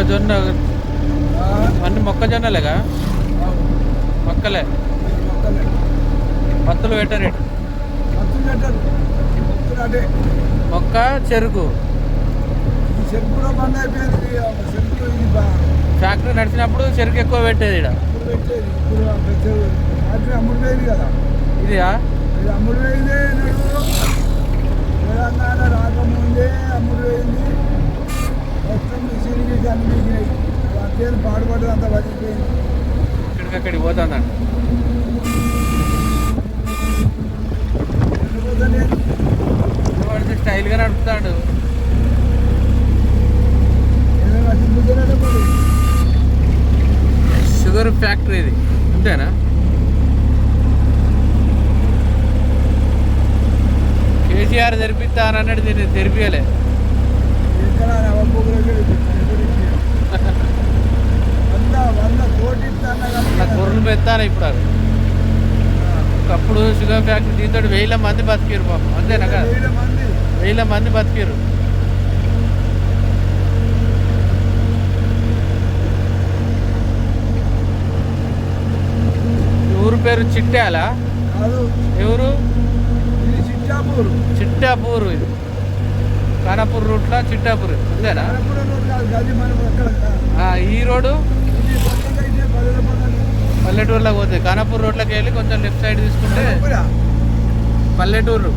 మొక్కజొన్న అన్ని మొక్కజొన్నలేగా మొక్కలే పత్తులు పెట్టరేటు మొక్క చెరుకు చెరుకు బంద్ అయిపోయింది. ఫ్యాక్టరీ నడిచినప్పుడు చెరుకు ఎక్కువ పెట్టేది ఇక్కడ ఫ్యాక్టరీ అమ్ముడు పోయింది కదా. ఇదియా ఇది అమ్ముడు పోయిందే నడువు తెలంగాణ రాకముందే అమ్ముడు పోయింది. మొత్తం మిషన్కి అన్ని మిగిలినాయి. అత్యంత పాడుపడ్డది అంతా బతికిపోయింది. ఇక్కడికక్కడికి పోతుందండి. వాడితే స్టైల్గా నడుపుతాడు. షుగర్ ఫ్యాక్టరీ ఇది అంతేనా? కేసీఆర్ తెరిపిస్తా అని అన్నాడు, దీన్ని తెరిపియలే. గొర్రెలు పెడతాను ఇప్పుడు. అది ఒకప్పుడు షుగర్ ఫ్యాక్టరీ దీంతో 1000 మంది బతికిరు పాపం, అంతేనా కదా? 1000 మంది బతికిరు. ఊరు పేరు చిట్యాలా? ఎవరు? చిట్టాపూర్. ఇది ఖానాపూర్ రూట్లో చిట్టాపూర్ అంతేనా? ఈ రోడ్డు పల్లెటూరులోకి పోతుంది. ఖానాపూర్ రోడ్లోకి వెళ్ళి కొంచెం లెఫ్ట్ సైడ్ తీసుకుంటే పల్లెటూరు.